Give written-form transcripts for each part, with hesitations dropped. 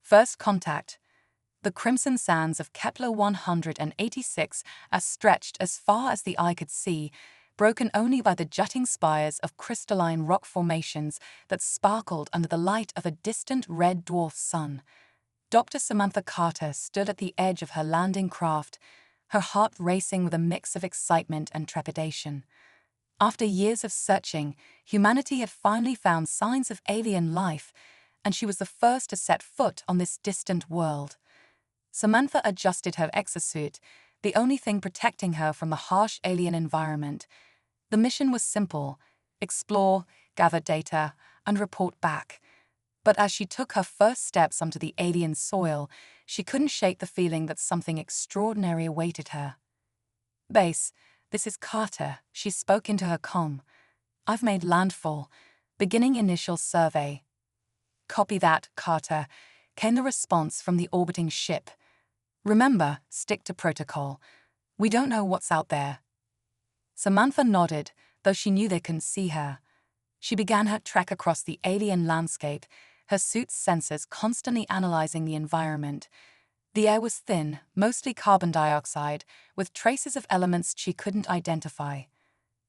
First contact. The crimson sands of Kepler 186 are stretched as far as the eye could see, broken only by the jutting spires of crystalline rock formations that sparkled under the light of a distant red dwarf sun. Dr. Samantha Carter stood at the edge of her landing craft, her heart racing with a mix of excitement and trepidation. After years of searching, humanity had finally found signs of alien life, and she was the first to set foot on this distant world. Samantha adjusted her exosuit, the only thing protecting her from the harsh alien environment. The mission was simple: explore, gather data, and report back. But as she took her first steps onto the alien soil, she couldn't shake the feeling that something extraordinary awaited her. "Base, this is Carter," she spoke into her comm. "I've made landfall. Beginning initial survey." "Copy that, Carter," came the response from the orbiting ship. "Remember, stick to protocol. We don't know what's out there." Samantha nodded, though she knew they couldn't see her. She began her trek across the alien landscape, her suit's sensors constantly analyzing the environment. The air was thin, mostly carbon dioxide, with traces of elements she couldn't identify.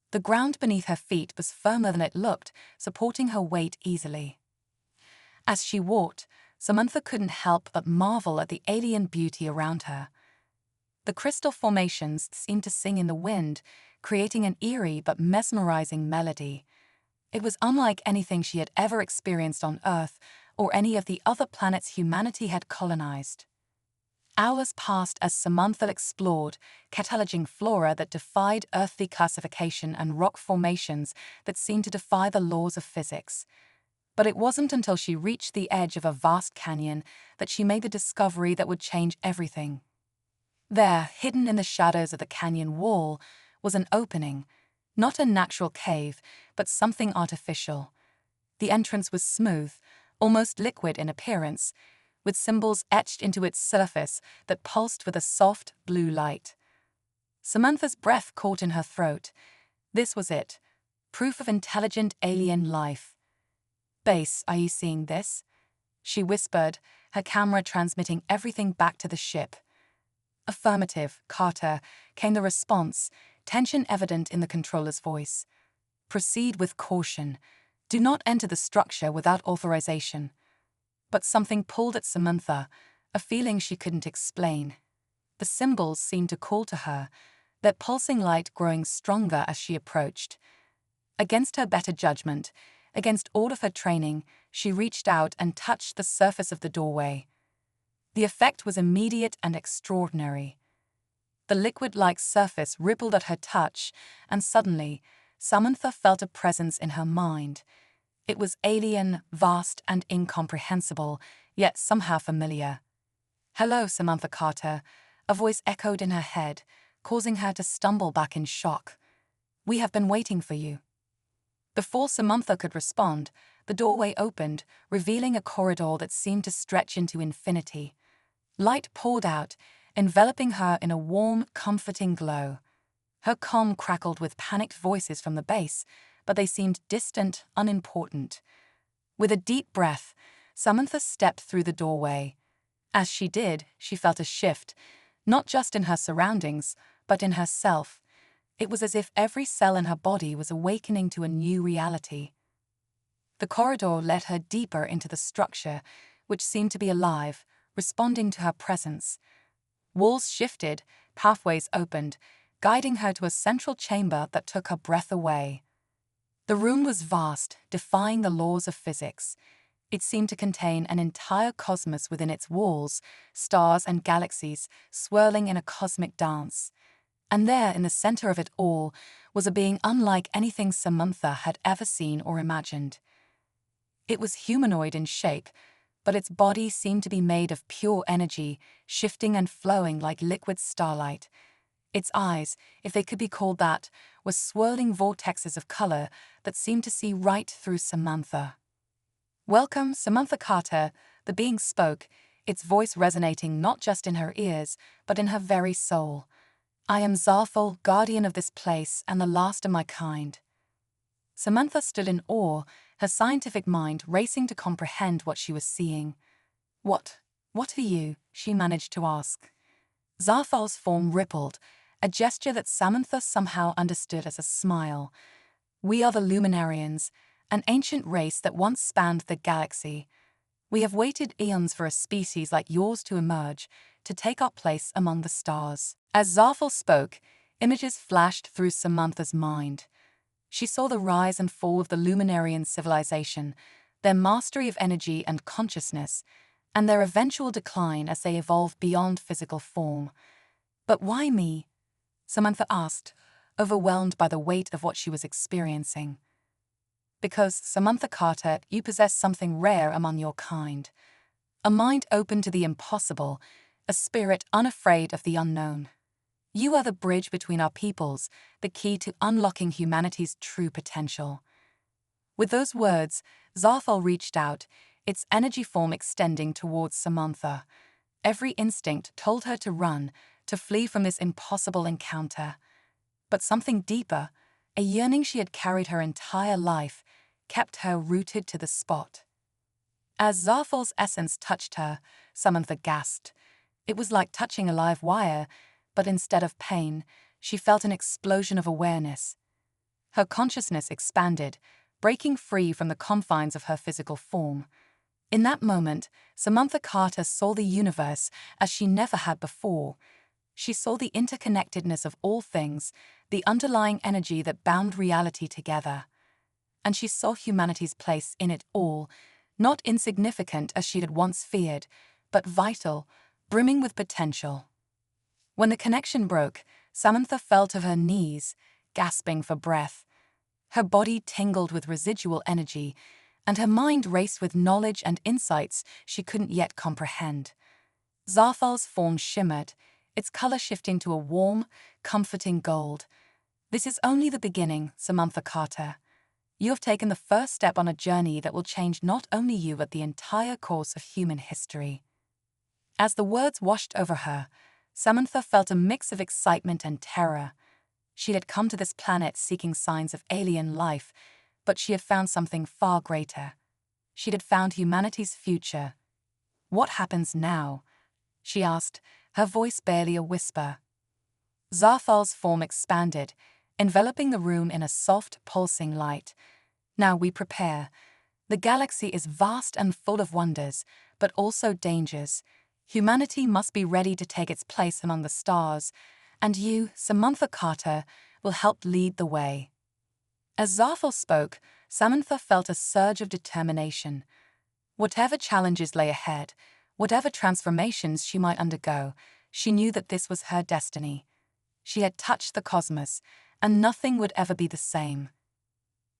The ground beneath her feet was firmer than it looked, supporting her weight easily. As she walked, Samantha couldn't help but marvel at the alien beauty around her. The crystal formations seemed to sing in the wind, creating an eerie but mesmerizing melody. It was unlike anything she had ever experienced on Earth or any of the other planets humanity had colonized. Hours passed as Samantha explored, cataloging flora that defied earthly classification and rock formations that seemed to defy the laws of physics. But it wasn't until she reached the edge of a vast canyon that she made the discovery that would change everything. There, hidden in the shadows of the canyon wall, was an opening, not a natural cave, but something artificial. The entrance was smooth, almost liquid in appearance, with symbols etched into its surface that pulsed with a soft, blue light. Samantha's breath caught in her throat. This was it, proof of intelligent alien life. "Base, are you seeing this?" she whispered, her camera transmitting everything back to the ship. "Affirmative, Carter," came the response, tension evident in the controller's voice. "Proceed with caution. Do not enter the structure without authorization." But something pulled at Samantha, a feeling she couldn't explain. The symbols seemed to call to her, their pulsing light growing stronger as she approached. Against her better judgment, against all of her training, she reached out and touched the surface of the doorway. The effect was immediate and extraordinary. The liquid-like surface rippled at her touch, and suddenly, Samantha felt a presence in her mind. It was alien, vast, and incomprehensible, yet somehow familiar. "Hello, Samantha Carter," a voice echoed in her head, causing her to stumble back in shock. "We have been waiting for you." Before Samantha could respond, the doorway opened, revealing a corridor that seemed to stretch into infinity. Light poured out, enveloping her in a warm, comforting glow. Her comm crackled with panicked voices from the base, but they seemed distant, unimportant. With a deep breath, Samantha stepped through the doorway. As she did, she felt a shift, not just in her surroundings, but in herself. It was as if every cell in her body was awakening to a new reality. The corridor led her deeper into the structure, which seemed to be alive, responding to her presence. Walls shifted, pathways opened, guiding her to a central chamber that took her breath away. The room was vast, defying the laws of physics. It seemed to contain an entire cosmos within its walls, stars and galaxies swirling in a cosmic dance. And there, in the center of it all, was a being unlike anything Samantha had ever seen or imagined. It was humanoid in shape, but its body seemed to be made of pure energy, shifting and flowing like liquid starlight. Its eyes, if they could be called that, were swirling vortexes of color that seemed to see right through Samantha. "Welcome, Samantha Carter," the being spoke, its voice resonating not just in her ears, but in her very soul. "I am Zarful, guardian of this place and the last of my kind." Samantha stood in awe, her scientific mind racing to comprehend what she was seeing. "What, "What are you?" she managed to ask. Zarfal's form rippled, a gesture that Samantha somehow understood as a smile. "We are the Luminarians, an ancient race that once spanned the galaxy. We have waited eons for a species like yours to emerge, to take our place among the stars." As Zarfal spoke, images flashed through Samantha's mind. She saw the rise and fall of the Luminarian civilization, their mastery of energy and consciousness, and their eventual decline as they evolved beyond physical form. "But why me?" Samantha asked, overwhelmed by the weight of what she was experiencing. "Because, Samantha Carter, you possess something rare among your kind. A mind open to the impossible, a spirit unafraid of the unknown. You are the bridge between our peoples, the key to unlocking humanity's true potential." With those words, Zarfal reached out, its energy form extending towards Samantha. Every instinct told her to run, to flee from this impossible encounter. But something deeper, a yearning she had carried her entire life, kept her rooted to the spot. As Zarfal's essence touched her, Samantha gasped. It was like touching a live wire, but instead of pain, she felt an explosion of awareness. Her consciousness expanded, breaking free from the confines of her physical form. In that moment, Samantha Carter saw the universe as she never had before. She saw the interconnectedness of all things, the underlying energy that bound reality together. And she saw humanity's place in it all, not insignificant as she had once feared, but vital, brimming with potential. When the connection broke, Samantha fell to her knees, gasping for breath. Her body tingled with residual energy, and her mind raced with knowledge and insights she couldn't yet comprehend. Zarfal's form shimmered, its color shifting to a warm, comforting gold. "This is only the beginning, Samantha Carter. You have taken the first step on a journey that will change not only you but the entire course of human history." As the words washed over her, Samantha felt a mix of excitement and terror. She had come to this planet seeking signs of alien life, but she had found something far greater. She had found humanity's future. "What happens now?" she asked, her voice barely a whisper. Zarfal's form expanded, enveloping the room in a soft, pulsing light. "Now we prepare. The galaxy is vast and full of wonders, but also dangers. Humanity must be ready to take its place among the stars, and you, Samantha Carter, will help lead the way." As Zarfal spoke, Samantha felt a surge of determination. Whatever challenges lay ahead, whatever transformations she might undergo, she knew that this was her destiny. She had touched the cosmos, and nothing would ever be the same.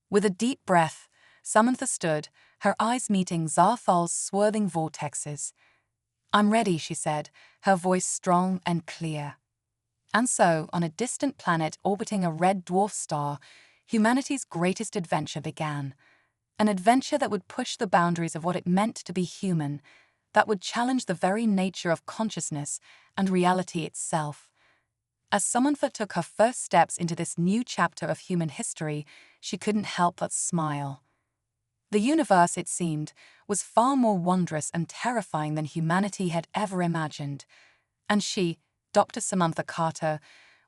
With a deep breath, Samantha stood, her eyes meeting Zarfal's swirling vortexes. "I'm ready," she said, her voice strong and clear. And so, on a distant planet orbiting a red dwarf star, humanity's greatest adventure began. An adventure that would push the boundaries of what it meant to be human, that would challenge the very nature of consciousness and reality itself. As Samantha took her first steps into this new chapter of human history, she couldn't help but smile. The universe, it seemed, was far more wondrous and terrifying than humanity had ever imagined. And she, Dr. Samantha Carter,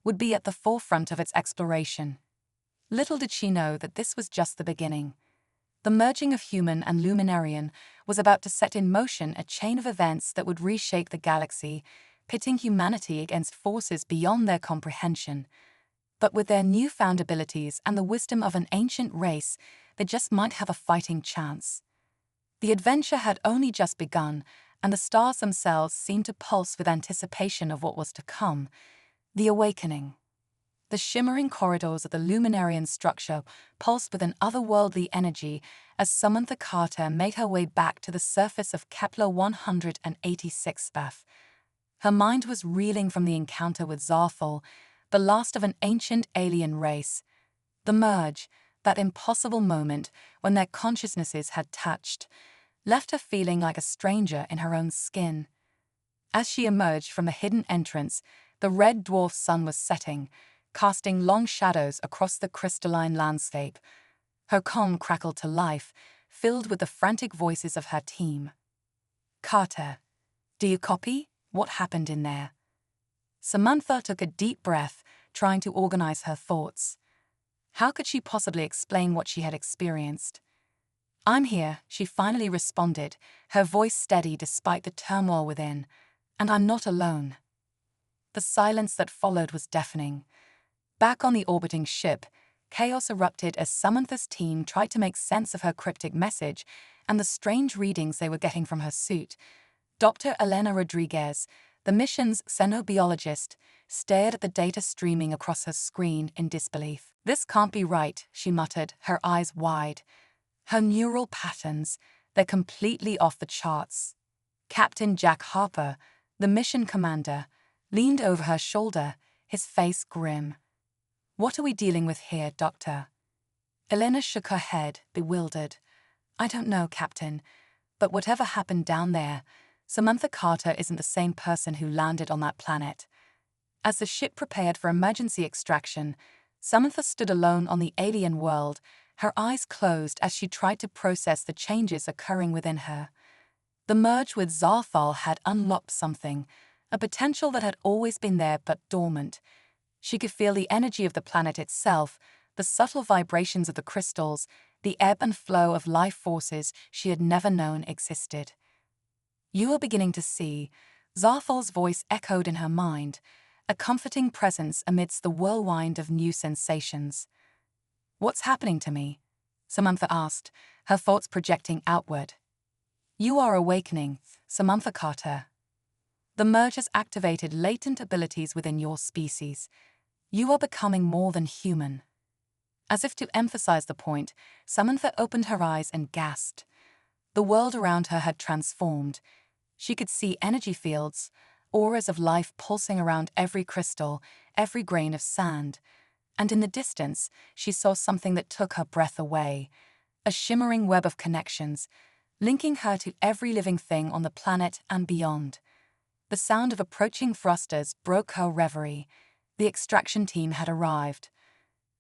would be at the forefront of its exploration. Little did she know that this was just the beginning. The merging of human and Luminarian was about to set in motion a chain of events that would reshape the galaxy, pitting humanity against forces beyond their comprehension. But with their newfound abilities and the wisdom of an ancient race, they just might have a fighting chance. The adventure had only just begun, and the stars themselves seemed to pulse with anticipation of what was to come. The awakening. The shimmering corridors of the Luminarian structure pulsed with an otherworldly energy as Samantha Carter made her way back to the surface of Kepler 186 F. Her mind was reeling from the encounter with Zarfal, the last of an ancient alien race. The merge, that impossible moment when their consciousnesses had touched, left her feeling like a stranger in her own skin. As she emerged from the hidden entrance, the red dwarf sun was setting, casting long shadows across the crystalline landscape. Her comm crackled to life, filled with the frantic voices of her team. "Carter, Do you copy? What happened in there? Samantha took a deep breath, trying to organize her thoughts. How could she possibly explain what she had experienced? I'm here, she finally responded, her voice steady despite the turmoil within. And I'm not alone. The silence that followed was deafening. Back on the orbiting ship, chaos erupted as Samantha's team tried to make sense of her cryptic message and the strange readings they were getting from her suit. Dr. Elena Rodriguez, the mission's xenobiologist, stared at the data streaming across her screen in disbelief. This can't be right, she muttered, her eyes wide. Her neural patterns, they're completely off the charts. Captain Jack Harper, the mission commander, leaned over her shoulder, his face grim. What are we dealing with here, Doctor? Elena shook her head, bewildered. I don't know, Captain, but whatever happened down there, Samantha Carter isn't the same person who landed on that planet. As the ship prepared for emergency extraction, Samantha stood alone on the alien world, her eyes closed as she tried to process the changes occurring within her. The merge with Zathal had unlocked something, a potential that had always been there but dormant. She could feel the energy of the planet itself, the subtle vibrations of the crystals, the ebb and flow of life forces she had never known existed. You are beginning to see, Zathal's voice echoed in her mind, a comforting presence amidst the whirlwind of new sensations. What's happening to me? Samantha asked, her thoughts projecting outward. You are awakening, Samantha Carter. The merge has activated latent abilities within your species. You are becoming more than human. As if to emphasize the point, Samantha opened her eyes and gasped. The world around her had transformed. She could see energy fields, auras of life pulsing around every crystal, every grain of sand. And in the distance, she saw something that took her breath away, a shimmering web of connections, linking her to every living thing on the planet and beyond. The sound of approaching thrusters broke her reverie. The extraction team had arrived.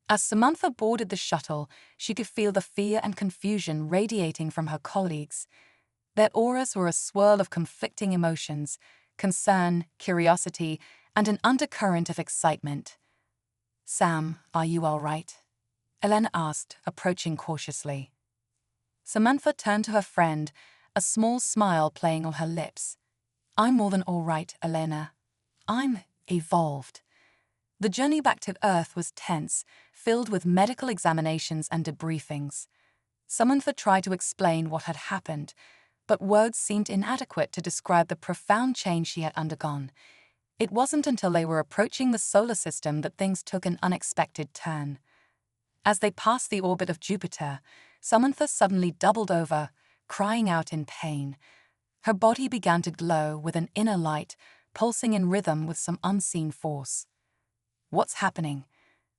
As Samantha boarded the shuttle, she could feel the fear and confusion radiating from her colleagues. Their auras were a swirl of conflicting emotions, concern, curiosity, and an undercurrent of excitement. Sam, are you all right? Elena asked, approaching cautiously. Samantha turned to her friend, a small smile playing on her lips. I'm more than all right, Elena. I'm evolved. The journey back to Earth was tense, filled with medical examinations and debriefings. Samantha tried to explain what had happened, but words seemed inadequate to describe the profound change she had undergone. It wasn't until they were approaching the solar system that things took an unexpected turn. As they passed the orbit of Jupiter, Samantha suddenly doubled over, crying out in pain. Her body began to glow with an inner light, pulsing in rhythm with some unseen force. What's happening?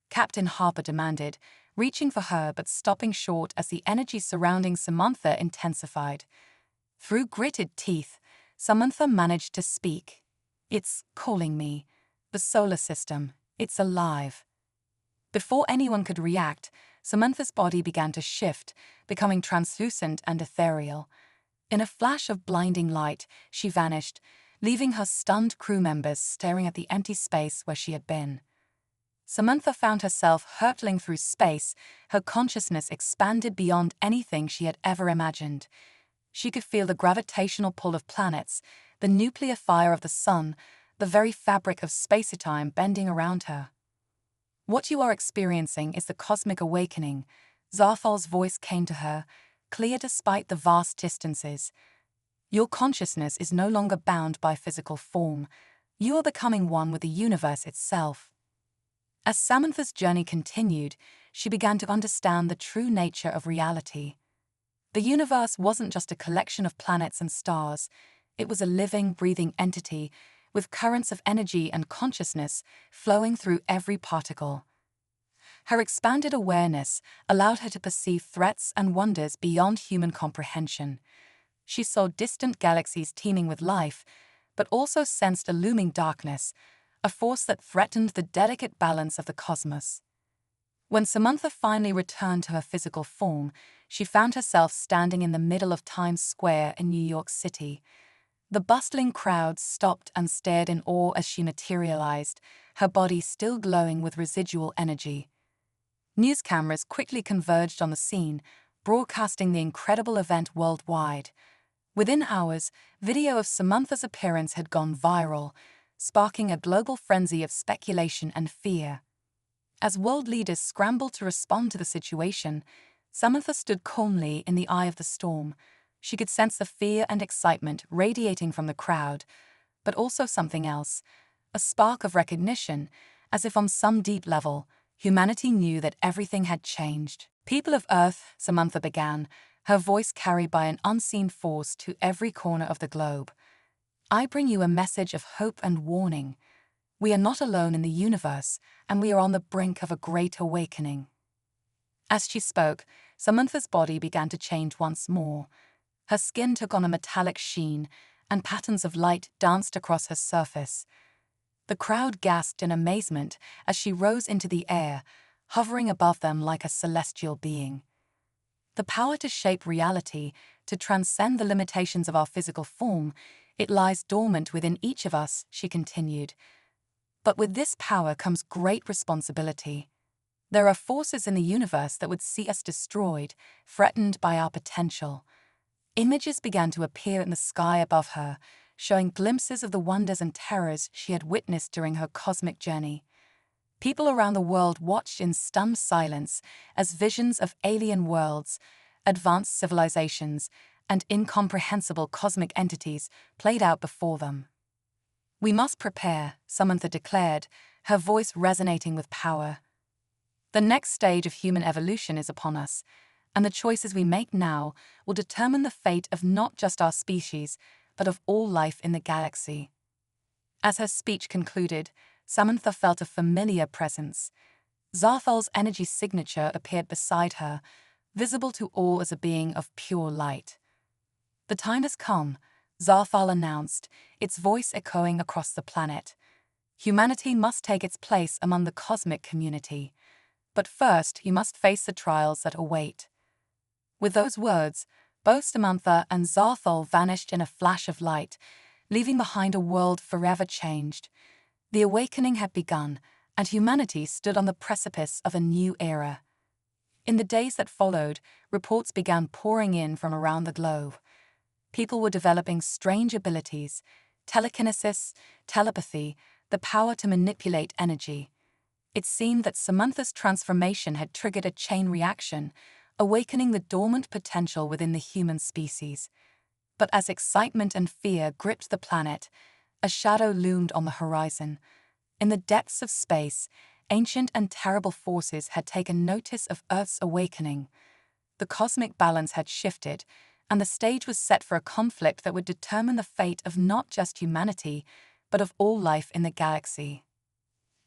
Captain Harper demanded, reaching for her but stopping short as the energy surrounding Samantha intensified. Through gritted teeth, Samantha managed to speak. It's calling me. The solar system. It's alive. Before anyone could react, Samantha's body began to shift, becoming translucent and ethereal. In a flash of blinding light, she vanished, leaving her stunned crew members staring at the empty space where she had been. Samantha found herself hurtling through space, her consciousness expanded beyond anything she had ever imagined. She could feel the gravitational pull of planets, the nuclear fire of the sun, the very fabric of space-time bending around her. What you are experiencing is the cosmic awakening. Zathal's voice came to her, clear despite the vast distances. Your consciousness is no longer bound by physical form. You are becoming one with the universe itself. As Samantha's journey continued, she began to understand the true nature of reality. The universe wasn't just a collection of planets and stars. It was a living, breathing entity with currents of energy and consciousness flowing through every particle. Her expanded awareness allowed her to perceive threats and wonders beyond human comprehension. She saw distant galaxies teeming with life, but also sensed a looming darkness, a force that threatened the delicate balance of the cosmos. When Samantha finally returned to her physical form, she found herself standing in the middle of Times Square in New York City. The bustling crowds stopped and stared in awe as she materialized, her body still glowing with residual energy. News cameras quickly converged on the scene, broadcasting the incredible event worldwide. Within hours, video of Samantha's appearance had gone viral, sparking a global frenzy of speculation and fear. As world leaders scrambled to respond to the situation, Samantha stood calmly in the eye of the storm. She could sense the fear and excitement radiating from the crowd, but also something else, a spark of recognition, as if on some deep level, humanity knew that everything had changed. "People of Earth," Samantha began, her voice carried by an unseen force to every corner of the globe. "I bring you a message of hope and warning. We are not alone in the universe, and we are on the brink of a great awakening." As she spoke, Samantha's body began to change once more. Her skin took on a metallic sheen, and patterns of light danced across her surface. The crowd gasped in amazement as she rose into the air, hovering above them like a celestial being. "The power to shape reality, to transcend the limitations of our physical form, it lies dormant within each of us," she continued. "But with this power comes great responsibility. There are forces in the universe that would see us destroyed, threatened by our potential." Images began to appear in the sky above her, showing glimpses of the wonders and terrors she had witnessed during her cosmic journey. People around the world watched in stunned silence as visions of alien worlds, advanced civilizations, and incomprehensible cosmic entities played out before them. "We must prepare," Samantha declared, her voice resonating with power. "The next stage of human evolution is upon us, and the choices we make now will determine the fate of not just our species, but of all life in the galaxy." As her speech concluded, Samantha felt a familiar presence. Zarthal's energy signature appeared beside her, visible to all as a being of pure light. "The time has come," Zarthal announced, its voice echoing across the planet. "Humanity must take its place among the cosmic community. But first, you must face the trials that await." With those words, both Samantha and Zarthal vanished in a flash of light, leaving behind a world forever changed. The awakening had begun, and humanity stood on the precipice of a new era. In the days that followed, reports began pouring in from around the globe. People were developing strange abilities: telekinesis, telepathy, the power to manipulate energy. It seemed that Samantha's transformation had triggered a chain reaction, awakening the dormant potential within the human species. But as excitement and fear gripped the planet, a shadow loomed on the horizon. In the depths of space, ancient and terrible forces had taken notice of Earth's awakening. The cosmic balance had shifted, and the stage was set for a conflict that would determine the fate of not just humanity, but of all life in the galaxy.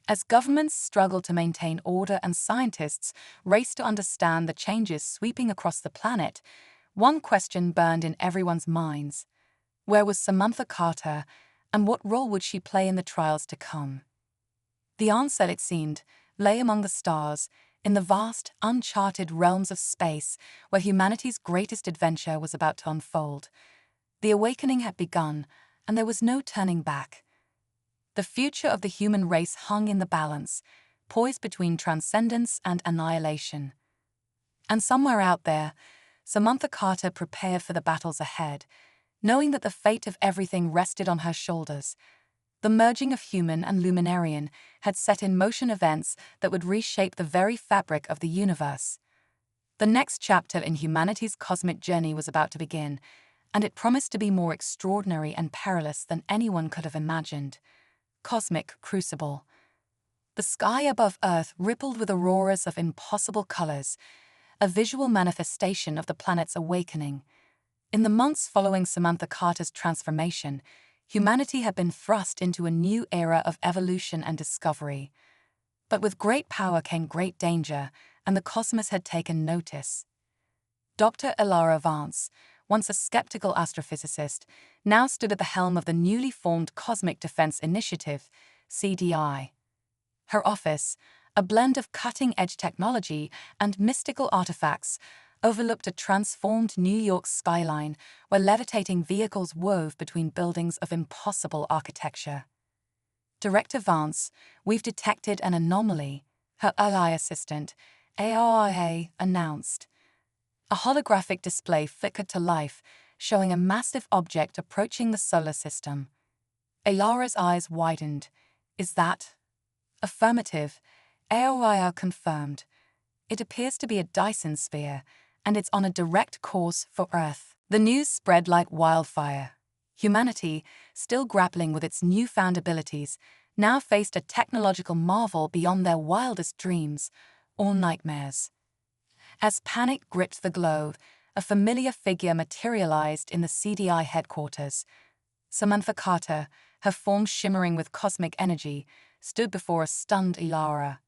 As governments struggled to maintain order and scientists raced to understand the changes sweeping across the planet, one question burned in everyone's minds. Where was Samantha Carter, and what role would she play in the trials to come? The answer, it seemed, lay among the stars, in the vast, uncharted realms of space where humanity's greatest adventure was about to unfold. The awakening had begun, and there was no turning back. The future of the human race hung in the balance, poised between transcendence and annihilation. And somewhere out there, Samantha Carter prepared for the battles ahead, knowing that the fate of everything rested on her shoulders. The merging of human and Luminarian had set in motion events that would reshape the very fabric of the universe. The next chapter in humanity's cosmic journey was about to begin, and it promised to be more extraordinary and perilous than anyone could have imagined. Cosmic Crucible. The sky above Earth rippled with auroras of impossible colors, a visual manifestation of the planet's awakening. In the months following Samantha Carter's transformation, humanity had been thrust into a new era of evolution and discovery. But with great power came great danger, and the cosmos had taken notice. Dr. Ilara Vance, once a skeptical astrophysicist, now stood at the helm of the newly formed Cosmic Defense Initiative, CDI. Her office, a blend of cutting-edge technology and mystical artifacts, overlooked a transformed New York skyline where levitating vehicles wove between buildings of impossible architecture. Director Vance, we've detected an anomaly, her AI assistant, AI, announced. A holographic display flickered to life, showing a massive object approaching the solar system. Ilara's eyes widened. Is that? Affirmative. AI confirmed. It appears to be a Dyson sphere, and it's on a direct course for Earth. The news spread like wildfire. Humanity, still grappling with its newfound abilities, now faced a technological marvel beyond their wildest dreams or nightmares. As panic gripped the globe, a familiar figure materialized in the CDI headquarters. Samantha Carter, her form shimmering with cosmic energy, stood before a stunned Ilara.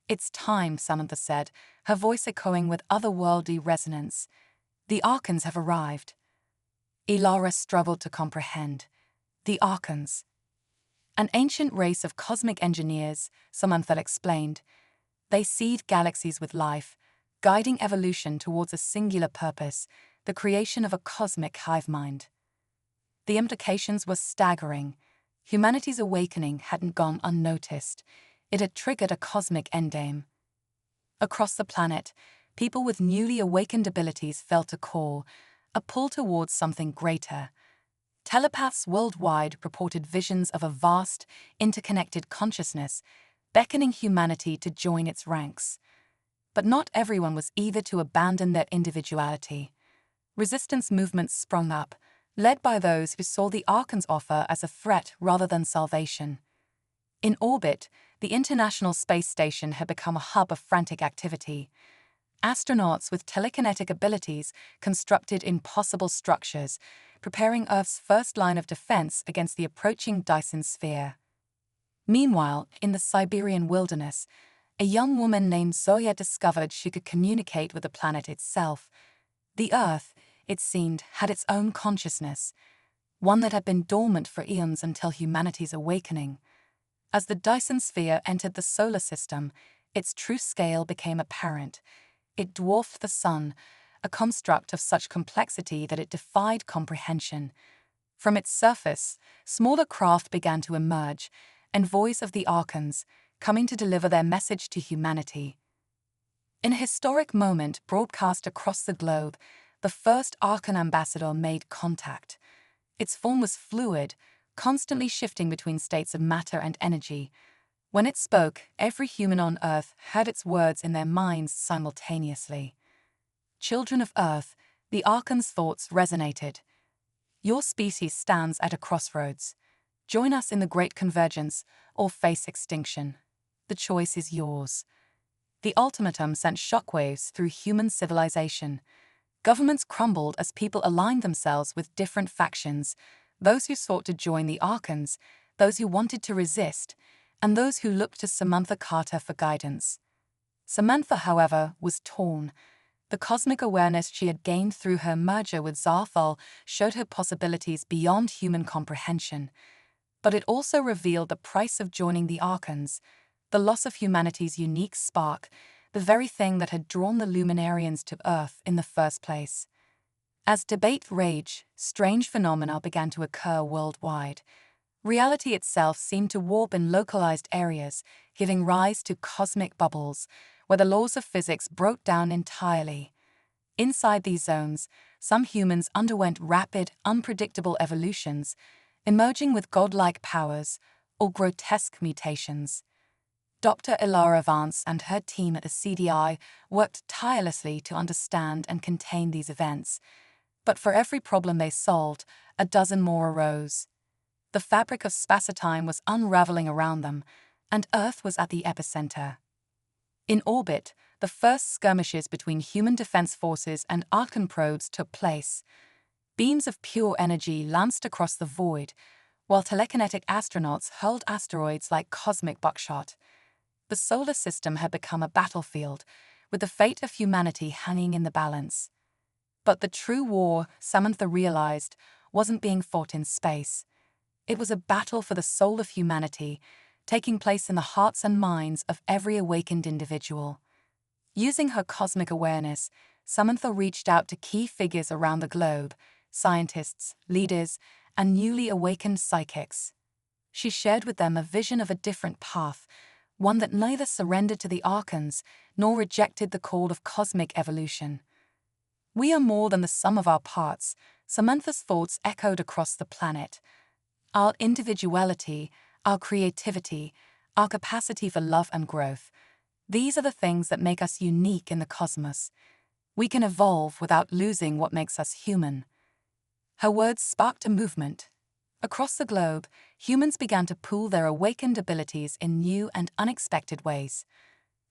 "It's time," Samantha said, her voice echoing with otherworldly resonance. "The Arkans have arrived." Ilara struggled to comprehend. The Arkans. An ancient race of cosmic engineers, Samantha explained. They seed galaxies with life, guiding evolution towards a singular purpose, the creation of a cosmic hive mind. The implications were staggering. Humanity's awakening hadn't gone unnoticed. It had triggered a cosmic endgame. Across the planet, people with newly awakened abilities felt a call, a pull towards something greater. Telepaths worldwide reported visions of a vast, interconnected consciousness, beckoning humanity to join its ranks. But not everyone was eager to abandon their individuality. Resistance movements sprung up, led by those who saw the Arkans' offer as a threat rather than salvation. In orbit, the International Space Station had become a hub of frantic activity. Astronauts with telekinetic abilities constructed impossible structures, preparing Earth's first line of defense against the approaching Dyson sphere. Meanwhile, in the Siberian wilderness, a young woman named Zoya discovered she could communicate with the planet itself. The Earth, it seemed, had its own consciousness, one that had been dormant for eons until humanity's awakening. As the Dyson sphere entered the solar system, its true scale became apparent. It dwarfed the Sun, a construct of such complexity that it defied comprehension. From its surface, smaller craft began to emerge, envoys of the Arkans, coming to deliver their message to humanity. In a historic moment broadcast across the globe, the first Arkan ambassador made contact. Its form was fluid, constantly shifting between states of matter and energy. When it spoke, every human on Earth heard its words in their minds simultaneously. Children of Earth, the Arkans' thoughts resonated. Your species stands at a crossroads. Join us in the great convergence or face extinction. The choice is yours. The ultimatum sent shockwaves through human civilization. Governments crumbled as people aligned themselves with different factions, those who sought to join the Arkans, those who wanted to resist, and those who looked to Samantha Carter for guidance. Samantha, however, was torn. The cosmic awareness she had gained through her merger with Zarthal showed her possibilities beyond human comprehension. But it also revealed the price of joining the Arkans, the loss of humanity's unique spark, the very thing that had drawn the Luminarians to Earth in the first place. As debate raged, strange phenomena began to occur worldwide. Reality itself seemed to warp in localized areas, giving rise to cosmic bubbles, where the laws of physics broke down entirely. Inside these zones, some humans underwent rapid, unpredictable evolutions, emerging with godlike powers or grotesque mutations. Dr. Ilara Vance and her team at the CDI worked tirelessly to understand and contain these events. But for every problem they solved, a dozen more arose. The fabric of space-time was unraveling around them, and Earth was at the epicenter. In orbit, the first skirmishes between human defense forces and Arkan probes took place. Beams of pure energy lanced across the void, while telekinetic astronauts hurled asteroids like cosmic buckshot. The solar system had become a battlefield, with the fate of humanity hanging in the balance. But the true war, Samantha realized, wasn't being fought in space. It was a battle for the soul of humanity, taking place in the hearts and minds of every awakened individual. Using her cosmic awareness, Samantha reached out to key figures around the globe, scientists, leaders, and newly awakened psychics. She shared with them a vision of a different path, one that neither surrendered to the Arkans nor rejected the call of cosmic evolution. "We are more than the sum of our parts," Samantha's thoughts echoed across the planet. "Our individuality, our creativity, our capacity for love and growth, these are the things that make us unique in the cosmos. We can evolve without losing what makes us human." Her words sparked a movement. Across the globe, humans began to pool their awakened abilities in new and unexpected ways.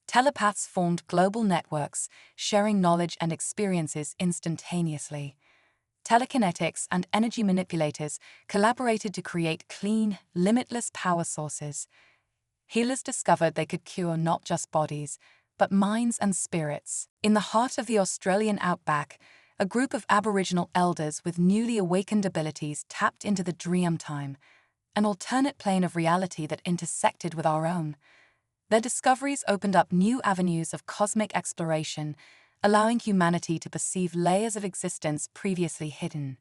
Telepaths formed global networks, sharing knowledge and experiences instantaneously. Telekinetics and energy manipulators collaborated to create clean, limitless power sources. Healers discovered they could cure not just bodies, but minds and spirits. In the heart of the Australian outback, a group of Aboriginal elders with newly awakened abilities tapped into the Dreamtime, an alternate plane of reality that intersected with our own. Their discoveries opened up new avenues of cosmic exploration, allowing humanity to perceive layers of existence previously hidden.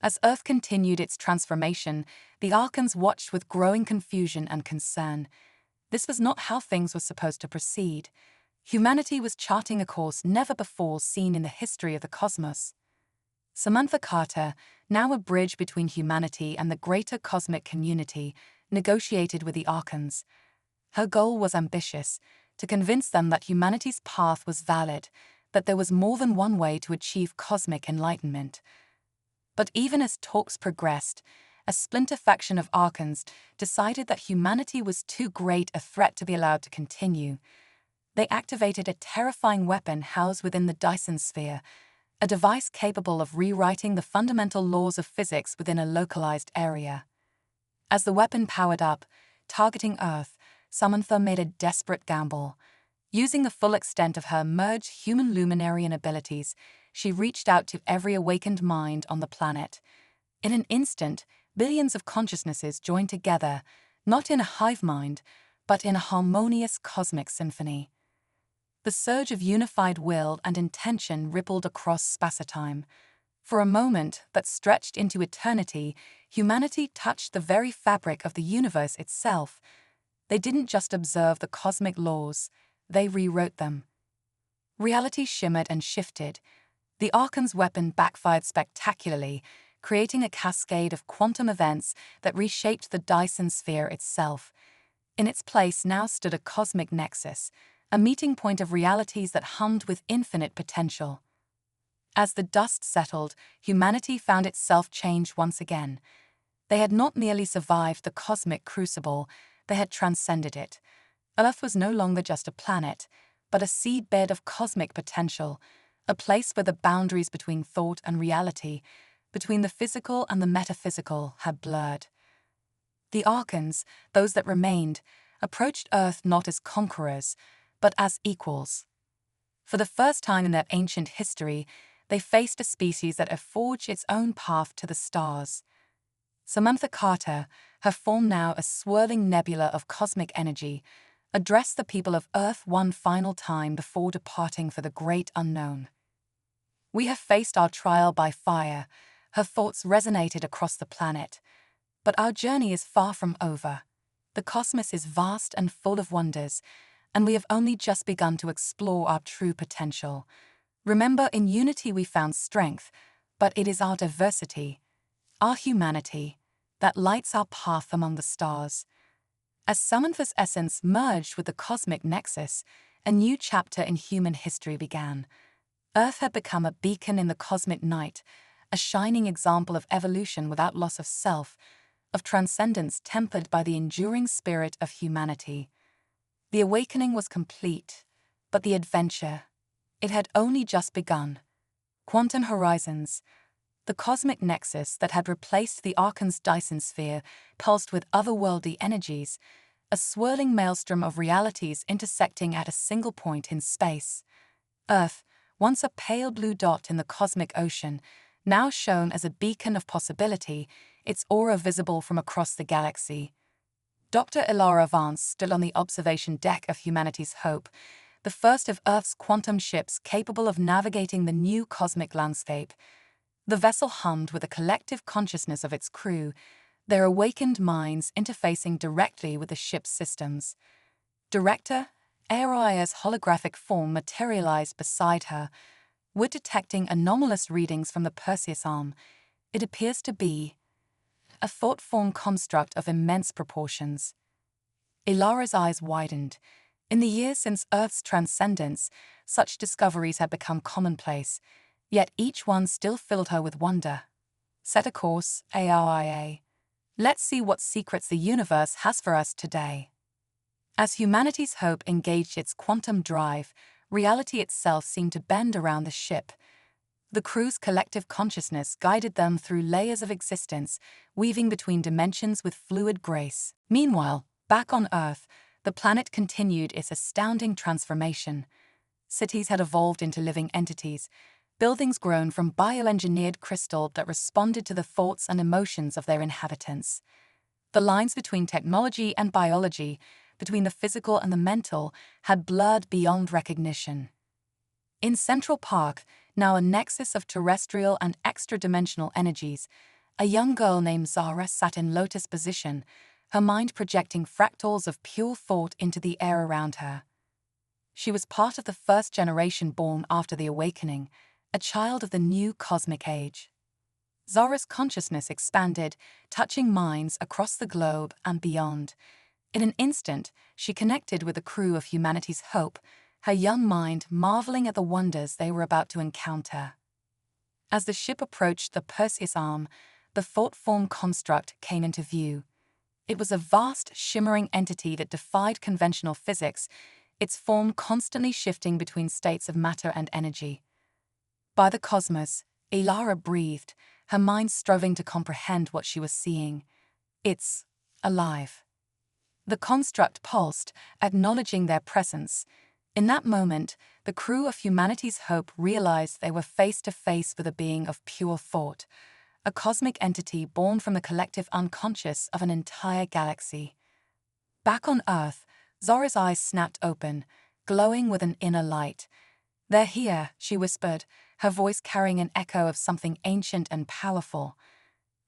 As Earth continued its transformation, the Arkans watched with growing confusion and concern. This was not how things were supposed to proceed. Humanity was charting a course never before seen in the history of the cosmos. Samantha Carter, now a bridge between humanity and the greater cosmic community, negotiated with the Arkans. Her goal was ambitious: to convince them that humanity's path was valid, that there was more than one way to achieve cosmic enlightenment. But even as talks progressed, a splinter faction of Arkans decided that humanity was too great a threat to be allowed to continue. They activated a terrifying weapon housed within the Dyson sphere, a device capable of rewriting the fundamental laws of physics within a localized area. As the weapon powered up, targeting Earth, Samantha made a desperate gamble. Using the full extent of her merged human Luminarium abilities, she reached out to every awakened mind on the planet. In an instant, billions of consciousnesses joined together, not in a hive mind, but in a harmonious cosmic symphony. The surge of unified will and intention rippled across space-time. For a moment that stretched into eternity, humanity touched the very fabric of the universe itself. They didn't just observe the cosmic laws, they rewrote them. Reality shimmered and shifted. The Arkans' weapon backfired spectacularly, creating a cascade of quantum events that reshaped the Dyson sphere itself. In its place now stood a cosmic nexus, a meeting point of realities that hummed with infinite potential. As the dust settled, humanity found itself changed once again. They had not merely survived the cosmic crucible, they had transcended it. Earth was no longer just a planet, but a seedbed of cosmic potential, a place where the boundaries between thought and reality, between the physical and the metaphysical, had blurred. The Arkans, those that remained, approached Earth not as conquerors, but as equals. For the first time in their ancient history, they faced a species that had forged its own path to the stars. Samantha Carter, her form now a swirling nebula of cosmic energy, addressed the people of Earth one final time before departing for the great unknown. "We have faced our trial by fire," her thoughts resonated across the planet. "But our journey is far from over. The cosmos is vast and full of wonders, and we have only just begun to explore our true potential. Remember, in unity we found strength, but it is our diversity, our humanity, that lights our path among the stars." As Samantha's essence merged with the cosmic nexus, a new chapter in human history began. Earth had become a beacon in the cosmic night, a shining example of evolution without loss of self, of transcendence tempered by the enduring spirit of humanity. The awakening was complete, but the adventure, it had only just begun. Quantum horizons, the cosmic nexus that had replaced the Arkans' Dyson sphere, pulsed with otherworldly energies, a swirling maelstrom of realities intersecting at a single point in space. Earth, once a pale blue dot in the cosmic ocean, now shone as a beacon of possibility, its aura visible from across the galaxy. Dr. Ilara Vance stood on the observation deck of Humanity's Hope, the first of Earth's quantum ships capable of navigating the new cosmic landscape. The vessel hummed with the collective consciousness of its crew, their awakened minds interfacing directly with the ship's systems. Director Aria's holographic form materialized beside her. We're detecting anomalous readings from the Perseus arm. It appears to be a thought-form construct of immense proportions. Ilara's eyes widened. In the years since Earth's transcendence, such discoveries had become commonplace, yet each one still filled her with wonder. Set a course, ARIA. Let's see what secrets the universe has for us today. As humanity's hope engaged its quantum drive, reality itself seemed to bend around the ship. The crew's collective consciousness guided them through layers of existence, weaving between dimensions with fluid grace. Meanwhile, back on Earth, the planet continued its astounding transformation. Cities had evolved into living entities, buildings grown from bioengineered crystal that responded to the thoughts and emotions of their inhabitants. The lines between technology and biology, between the physical and the mental, had blurred beyond recognition. In Central Park, now a nexus of terrestrial and extra-dimensional energies, a young girl named Zara sat in lotus position, her mind projecting fractals of pure thought into the air around her. She was part of the first generation born after the awakening, a child of the new cosmic age. Zara's consciousness expanded, touching minds across the globe and beyond. In an instant, she connected with the crew of humanity's hope, her young mind marveling at the wonders they were about to encounter. As the ship approached the Perseus arm, the thought-form construct came into view. It was a vast, shimmering entity that defied conventional physics, its form constantly shifting between states of matter and energy. By the cosmos, Ilara breathed, her mind striving to comprehend what she was seeing. It's alive. The construct pulsed, acknowledging their presence. In that moment, the crew of humanity's hope realized they were face to face with a being of pure thought, a cosmic entity born from the collective unconscious of an entire galaxy. Back on Earth, Zora's eyes snapped open, glowing with an inner light. "They're here," she whispered, her voice carrying an echo of something ancient and powerful.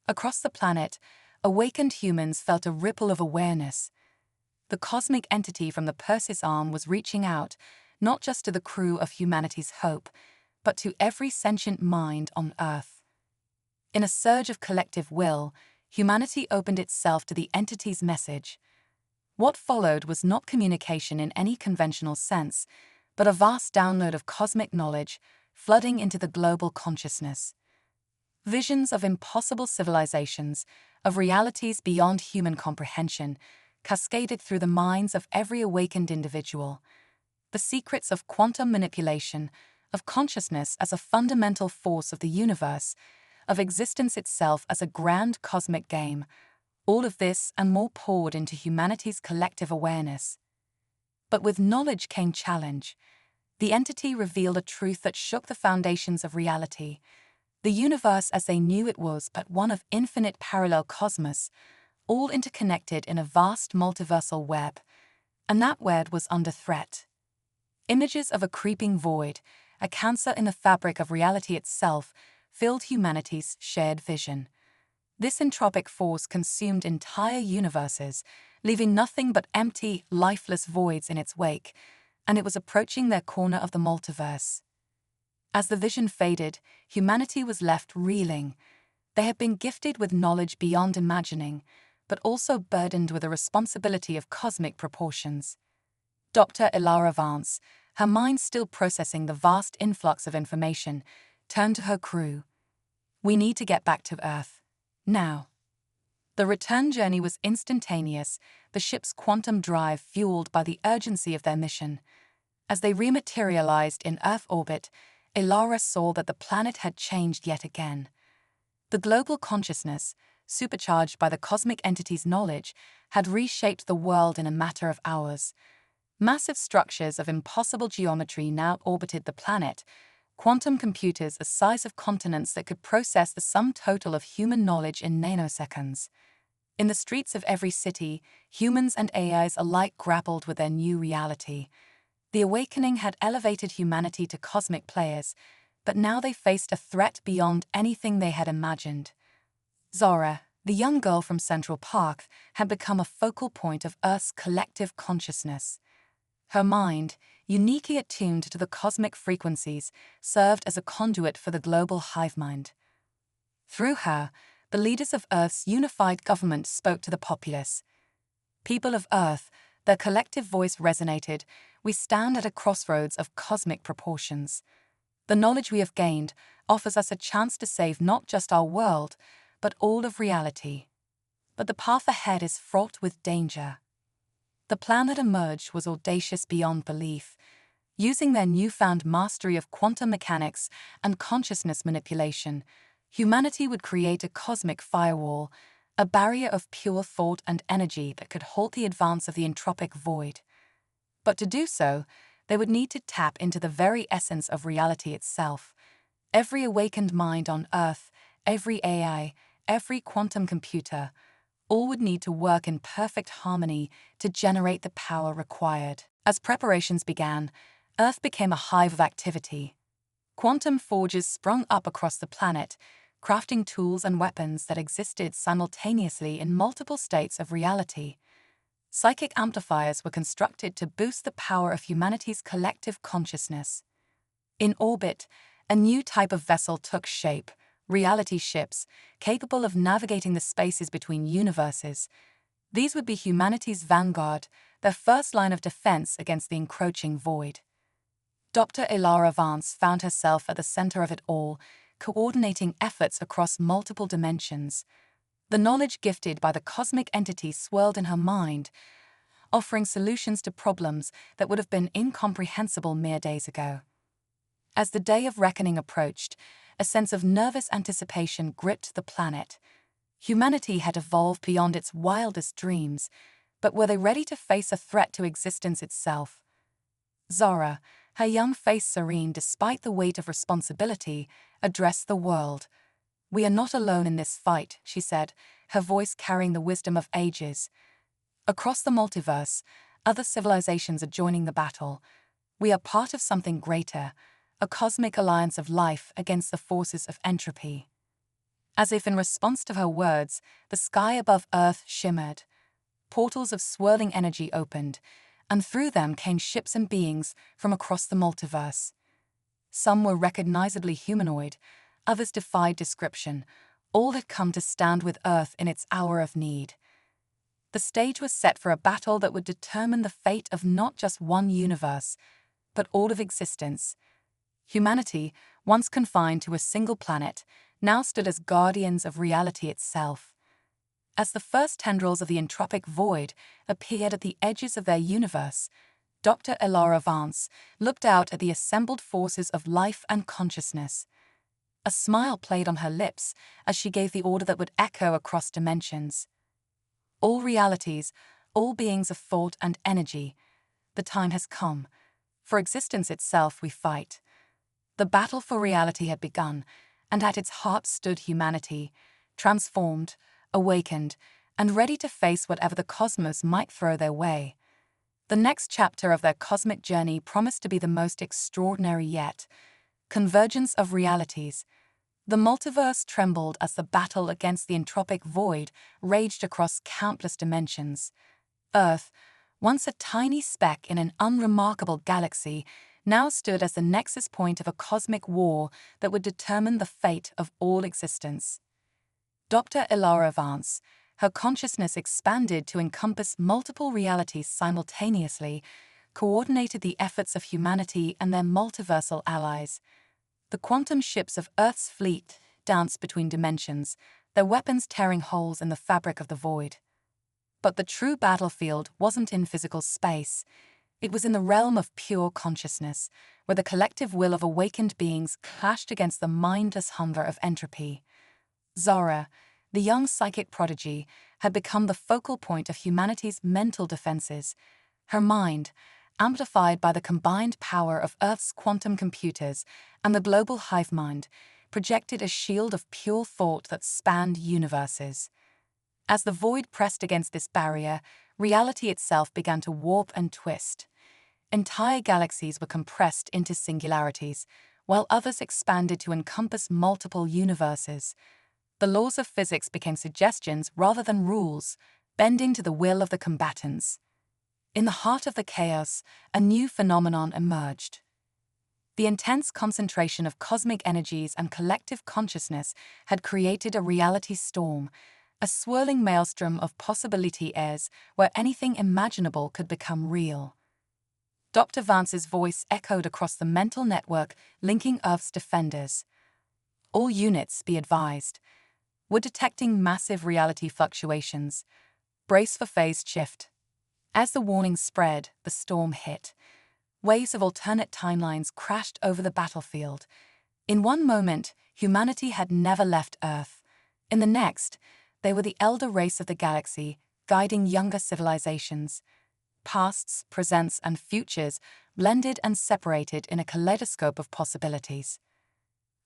Across the planet, awakened humans felt a ripple of awareness. The cosmic entity from the Perseus arm was reaching out, not just to the crew of humanity's hope, but to every sentient mind on Earth. In a surge of collective will, humanity opened itself to the entity's message. What followed was not communication in any conventional sense, but a vast download of cosmic knowledge flooding into the global consciousness. Visions of impossible civilizations, of realities beyond human comprehension, cascaded through the minds of every awakened individual. The secrets of quantum manipulation, of consciousness as a fundamental force of the universe, of existence itself as a grand cosmic game, all of this and more poured into humanity's collective awareness. But with knowledge came challenge. The entity revealed a truth that shook the foundations of reality. The universe as they knew it was but one of infinite parallel cosmos, all interconnected in a vast multiversal web, and that web was under threat. Images of a creeping void, a cancer in the fabric of reality itself, filled humanity's shared vision. This entropic force consumed entire universes, leaving nothing but empty, lifeless voids in its wake, and it was approaching their corner of the multiverse. As the vision faded, humanity was left reeling. They had been gifted with knowledge beyond imagining, but also burdened with a responsibility of cosmic proportions. Dr. Ilara Vance, her mind still processing the vast influx of information, turned to her crew. "We need to get back to Earth. Now." The return journey was instantaneous, the ship's quantum drive fueled by the urgency of their mission. As they rematerialized in Earth orbit, Ilara saw that the planet had changed yet again. The global consciousness, supercharged by the cosmic entity's knowledge, had reshaped the world in a matter of hours. Massive structures of impossible geometry now orbited the planet, quantum computers the size of continents that could process the sum total of human knowledge in nanoseconds. In the streets of every city, humans and AIs alike grappled with their new reality. The awakening had elevated humanity to cosmic players, but now they faced a threat beyond anything they had imagined. Zara, the young girl from Central Park, had become a focal point of Earth's collective consciousness. Her mind, uniquely attuned to the cosmic frequencies, served as a conduit for the global hive mind. Through her, the leaders of Earth's unified government spoke to the populace. People of Earth, their collective voice resonated. We stand at a crossroads of cosmic proportions. The knowledge we have gained offers us a chance to save not just our world, but all of reality. But the path ahead is fraught with danger. The plan that emerged was audacious beyond belief. Using their newfound mastery of quantum mechanics and consciousness manipulation, humanity would create a cosmic firewall, a barrier of pure thought and energy that could halt the advance of the entropic void. But to do so, they would need to tap into the very essence of reality itself. Every awakened mind on Earth, every AI, every quantum computer, all would need to work in perfect harmony to generate the power required. As preparations began, Earth became a hive of activity. Quantum forges sprung up across the planet, crafting tools and weapons that existed simultaneously in multiple states of reality. Psychic amplifiers were constructed to boost the power of humanity's collective consciousness. In orbit, a new type of vessel took shape, reality ships, capable of navigating the spaces between universes. These would be humanity's vanguard, their first line of defense against the encroaching void. Dr. Ilara Vance found herself at the center of it all, coordinating efforts across multiple dimensions. The knowledge gifted by the cosmic entity swirled in her mind, offering solutions to problems that would have been incomprehensible mere days ago. As the day of reckoning approached, a sense of nervous anticipation gripped the planet. Humanity had evolved beyond its wildest dreams, but were they ready to face a threat to existence itself? Zara, her young face serene despite the weight of responsibility, addressed the world. "We are not alone in this fight," she said, her voice carrying the wisdom of ages. "Across the multiverse, other civilizations are joining the battle. We are part of something greater, a cosmic alliance of life against the forces of entropy." As if in response to her words, the sky above Earth shimmered. Portals of swirling energy opened, and through them came ships and beings from across the multiverse. Some were recognizably humanoid, others defied description. All had come to stand with Earth in its hour of need. The stage was set for a battle that would determine the fate of not just one universe, but all of existence. Humanity, once confined to a single planet, now stood as guardians of reality itself. As the first tendrils of the entropic void appeared at the edges of their universe, Dr. Ilara Vance looked out at the assembled forces of life and consciousness. A smile played on her lips as she gave the order that would echo across dimensions. "All realities, all beings of thought and energy, the time has come. For existence itself we fight." The battle for reality had begun, and at its heart stood humanity, transformed, awakened, and ready to face whatever the cosmos might throw their way. The next chapter of their cosmic journey promised to be the most extraordinary yet. Convergence of realities. The multiverse trembled as the battle against the entropic void raged across countless dimensions. Earth, once a tiny speck in an unremarkable galaxy, now stood as the nexus point of a cosmic war that would determine the fate of all existence. Dr. Ilara Vance, her consciousness expanded to encompass multiple realities simultaneously, coordinated the efforts of humanity and their multiversal allies. The quantum ships of Earth's fleet danced between dimensions, their weapons tearing holes in the fabric of the void. But the true battlefield wasn't in physical space. It was in the realm of pure consciousness, where the collective will of awakened beings clashed against the mindless hunger of entropy. Zara, the young psychic prodigy, had become the focal point of humanity's mental defenses. Her mind, amplified by the combined power of Earth's quantum computers and the global hive mind, projected a shield of pure thought that spanned universes. As the void pressed against this barrier, reality itself began to warp and twist. Entire galaxies were compressed into singularities, while others expanded to encompass multiple universes. The laws of physics became suggestions rather than rules, bending to the will of the combatants. In the heart of the chaos, a new phenomenon emerged. The intense concentration of cosmic energies and collective consciousness had created a reality storm, a swirling maelstrom of possibility airs where anything imaginable could become real. Dr. Vance's voice echoed across the mental network linking Earth's defenders. All units, be advised. We're detecting massive reality fluctuations. Brace for phase shift. As the warning spread, the storm hit. Waves of alternate timelines crashed over the battlefield. In one moment, humanity had never left Earth. In the next, they were the elder race of the galaxy, guiding younger civilizations. Pasts, presents, and futures blended and separated in a kaleidoscope of possibilities.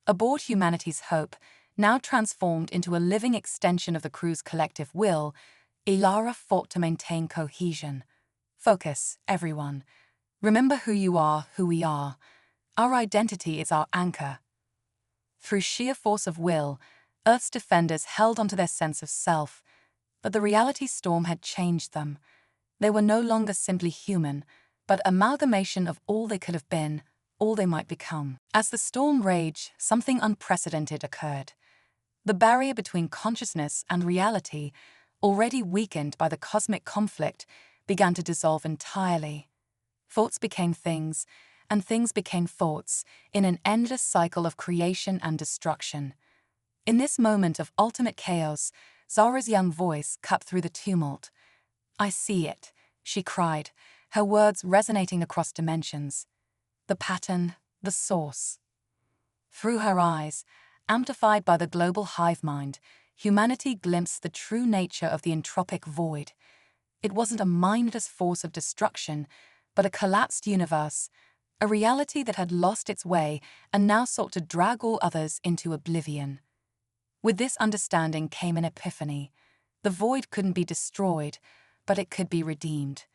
Aboard humanity's hope, now transformed into a living extension of the crew's collective will, Ilara fought to maintain cohesion. Focus, everyone. Remember who you are, who we are. Our identity is our anchor. Through sheer force of will, Earth's defenders held onto their sense of self, but the reality storm had changed them. They were no longer simply human, but amalgamation of all they could have been, all they might become. As the storm raged, something unprecedented occurred. The barrier between consciousness and reality, already weakened by the cosmic conflict, began to dissolve entirely. Thoughts became things, and things became thoughts, in an endless cycle of creation and destruction. In this moment of ultimate chaos, Zara's young voice cut through the tumult. "I see it," she cried, her words resonating across dimensions. The pattern, the source. Through her eyes, amplified by the global hive mind, humanity glimpsed the true nature of the entropic void. It wasn't a mindless force of destruction, but a collapsed universe, a reality that had lost its way and now sought to drag all others into oblivion. With this understanding came an epiphany. The void couldn't be destroyed, but it could be redeemed.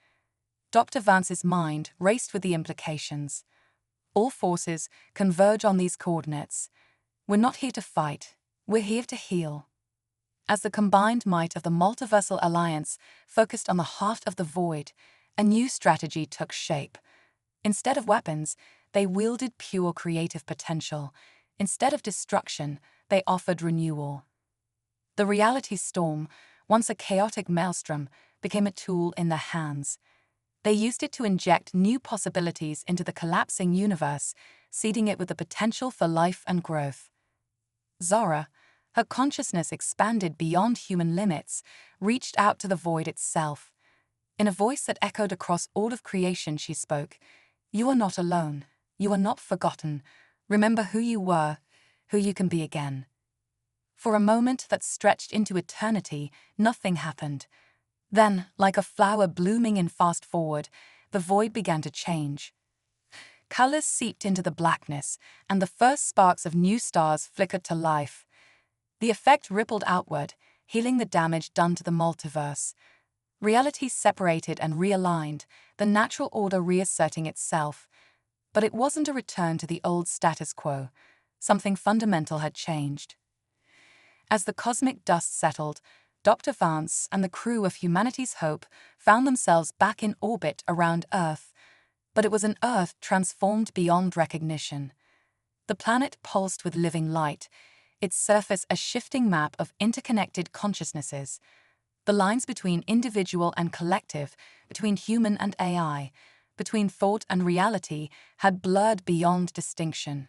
Dr. Vance's mind raced with the implications. All forces converge on these coordinates. We're not here to fight, we're here to heal. As the combined might of the multiversal alliance focused on the heart of the void, a new strategy took shape. Instead of weapons, they wielded pure creative potential. Instead of destruction, they offered renewal. The reality storm, once a chaotic maelstrom, became a tool in their hands. They used it to inject new possibilities into the collapsing universe, seeding it with the potential for life and growth. Zara, her consciousness expanded beyond human limits, reached out to the void itself. In a voice that echoed across all of creation, she spoke, "You are not alone. You are not forgotten. Remember who you were, who you can be again." For a moment that stretched into eternity, nothing happened. Then, like a flower blooming in fast forward, the void began to change. Colors seeped into the blackness, and the first sparks of new stars flickered to life. The effect rippled outward, healing the damage done to the multiverse. Reality separated and realigned, the natural order reasserting itself. But it wasn't a return to the old status quo. Something fundamental had changed. As the cosmic dust settled, Dr. Vance and the crew of Humanity's Hope found themselves back in orbit around Earth. But it was an Earth transformed beyond recognition. The planet pulsed with living light, its surface a shifting map of interconnected consciousnesses. The lines between individual and collective, between human and AI, between thought and reality, had blurred beyond distinction.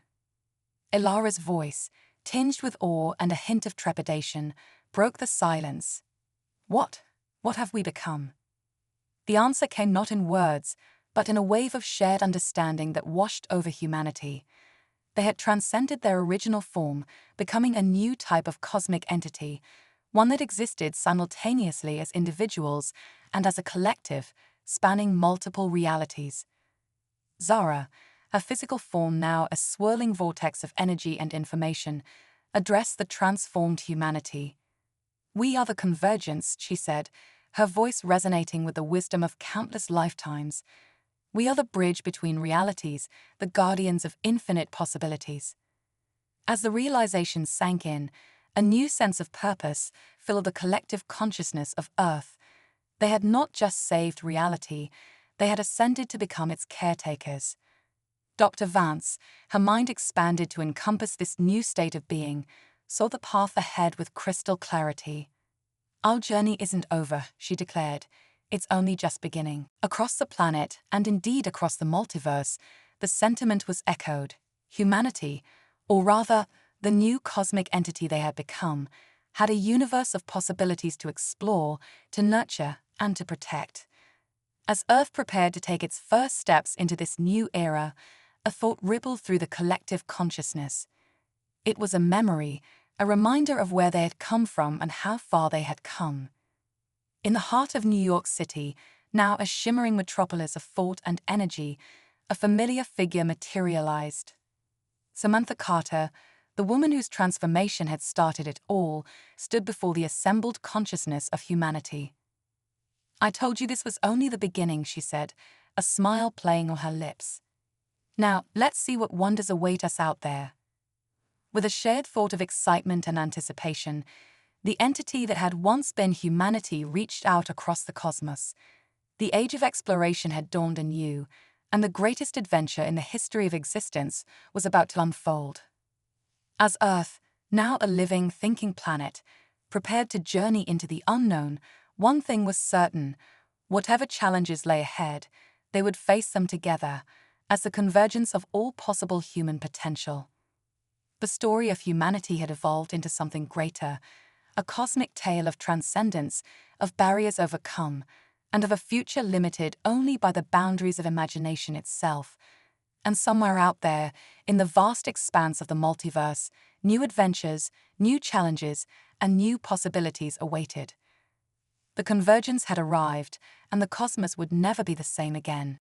Ilara's voice, tinged with awe and a hint of trepidation, broke the silence. What have we become? The answer came not in words, but in a wave of shared understanding that washed over humanity. They had transcended their original form, becoming a new type of cosmic entity, one that existed simultaneously as individuals and as a collective, spanning multiple realities. Zara, her physical form now a swirling vortex of energy and information, addressed the transformed humanity. "We are the convergence," she said, her voice resonating with the wisdom of countless lifetimes. We are the bridge between realities, the guardians of infinite possibilities. As the realization sank in, a new sense of purpose filled the collective consciousness of Earth. They had not just saved reality, they had ascended to become its caretakers. Dr. Vance, her mind expanded to encompass this new state of being, saw the path ahead with crystal clarity. Our journey isn't over, she declared. It's only just beginning. Across the planet, and indeed across the multiverse, the sentiment was echoed. Humanity, or rather, the new cosmic entity they had become, had a universe of possibilities to explore, to nurture, and to protect. As Earth prepared to take its first steps into this new era, a thought rippled through the collective consciousness. It was a memory, a reminder of where they had come from and how far they had come. In the heart of New York City, now a shimmering metropolis of thought and energy, a familiar figure materialized. Samantha Carter, the woman whose transformation had started it all, stood before the assembled consciousness of humanity. "I told you this was only the beginning," she said, a smile playing on her lips. "Now, let's see what wonders await us out there." With a shared thought of excitement and anticipation, the entity that had once been humanity reached out across the cosmos. The age of exploration had dawned anew, and the greatest adventure in the history of existence was about to unfold. As Earth, now a living, thinking planet, prepared to journey into the unknown, one thing was certain: whatever challenges lay ahead, they would face them together, as the convergence of all possible human potential. The story of humanity had evolved into something greater, a cosmic tale of transcendence, of barriers overcome, and of a future limited only by the boundaries of imagination itself. And somewhere out there, in the vast expanse of the multiverse, new adventures, new challenges, and new possibilities awaited. The convergence had arrived, and the cosmos would never be the same again.